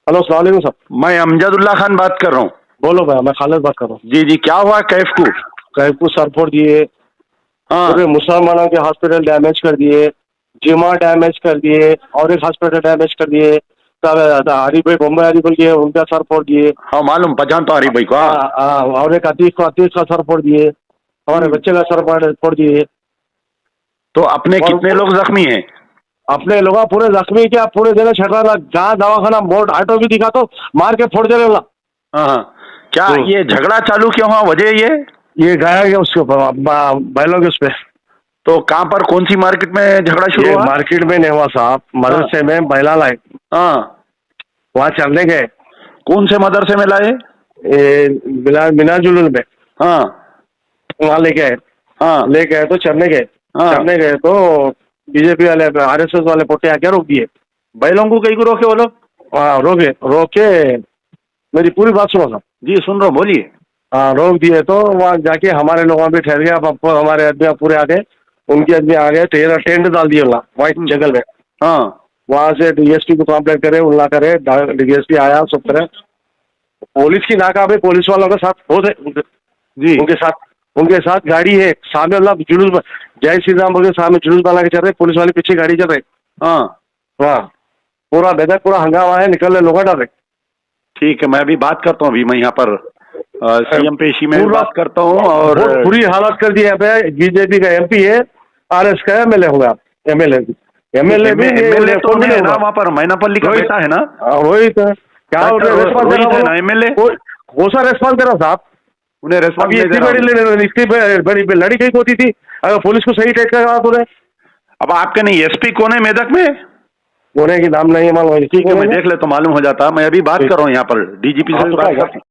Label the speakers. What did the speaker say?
Speaker 1: Hello अस्सलाम वालेकुम sir.
Speaker 2: मैं अमजदुल्ला खान बात कर रहा हूँ।
Speaker 1: बोलो भाई, मैं खालिद बात कर रहा हूँ।
Speaker 2: जी जी, क्या हुआ कैफ को?
Speaker 1: कैफ को सर फोड़ दिए,
Speaker 2: हाँ
Speaker 1: पूरे मुसलमानों के हॉस्पिटल डैमेज कर दिए, जिमा डैमेज कर दिए और एक हॉस्पिटल डैमेज कर दिए। हरी भाई बम्बई हरी बोल के उनका सर फोड़ दिए।
Speaker 2: हाँ, मालूम पहचान तो हरी भाई को। हाँ।
Speaker 1: और एक अतीक का सर फोड़ दिए, हमारे बच्चे का सर फोड़ दिए।
Speaker 2: तो अपने
Speaker 1: और
Speaker 2: कितने लोग जख्मी हैं?
Speaker 1: अपने लोग पूरे जख्मी क्या, पूरे जगह छटरा जहाँ दवाखाना बोर्ड ऑटो भी दिखा तो मार के फोड़ दे रहे।
Speaker 2: हाँ हाँ। क्या ये झगड़ा चालू क्यों हुआ, वजह
Speaker 1: ये गया गया उसके ऊपर बैलों के उस पे।
Speaker 2: तो कहाँ पर, कौन सी मार्केट में झगड़ा शुरू
Speaker 1: ये
Speaker 2: हुआ?
Speaker 1: मार्केट में नहीं हुआ साहब, मदरसे में बैला लाए,
Speaker 2: हाँ।
Speaker 1: वहाँ चलने गए।
Speaker 2: कौन से मदरसे में लाए?
Speaker 1: बिना जुलूल में।
Speaker 2: हाँ
Speaker 1: वहाँ लेके आए।
Speaker 2: हाँ
Speaker 1: लेके आए तो चढ़ने गए।
Speaker 2: हाँ।
Speaker 1: चढ़ने गए तो बीजेपी वाले आरएसएस वाले पोटे आके रोक दिए।
Speaker 2: बैलों को कहीं को रोके वो लोग?
Speaker 1: हाँ रोके। मेरी पूरी बात सुनो साहब।
Speaker 2: जी सुन रहा हूँ, बोलिए।
Speaker 1: हाँ रोक दिए तो वहाँ जाके हमारे लोगों भी ठहर गया। अब हमारे आदमी पूरे आ गए, उनके आदमी आ गए, टेंट डाल दिए वहाँ व्हाइट जंगल में।
Speaker 2: हाँ।
Speaker 1: वहां से डीएसपी को कंप्लेंट करे, उल्ला करे, डीएसपी आया सब तरह। पुलिस की नाका पे पुलिस वालों के साथ बहुत है
Speaker 2: जी।
Speaker 1: उनके साथ गाड़ी है सामने, मतलब जुलूस जय श्री राम बोल के सामने जुलूस बना के चल रहे, पुलिस वाले पीछे गाड़ी चल रहे।
Speaker 2: हाँ
Speaker 1: हाँ पूरा बेदक, पूरा हंगामा है, निकल रहे लोग डर रहे।
Speaker 2: ठीक है, मैं अभी बात करता हूँ। अभी मैं यहाँ पर सीएम पेशी में बात करता हूँ। और
Speaker 1: बहुत बुरी हालत कर दी है। बीजेपी का एमपी है, आरएस का एमएलए होगा। एमएलए
Speaker 2: एमएलए तो नहीं है ना वहाँ पर, मैनापल्ली का बेटा है ना?
Speaker 1: वही तो क्या
Speaker 2: रेस्पॉन्स ना एमएलए।
Speaker 1: वो सा रेस्पॉन्स करा साहब,
Speaker 2: उन्हें रेस्पॉन्स
Speaker 1: इतनी बड़ी लड़ी कहीं होती थी अगर पुलिस को सही ट्रीट करा तूने।
Speaker 2: अब आपके नहीं एसपी कौन है मेदक में?
Speaker 1: होने की नाम नहीं है मालूम।
Speaker 2: ठीक है, मैं देख ले तो मालूम हो जाता। मैं अभी बात कर रहा हूँ यहाँ पर डीजीपी से बात करता हूँ।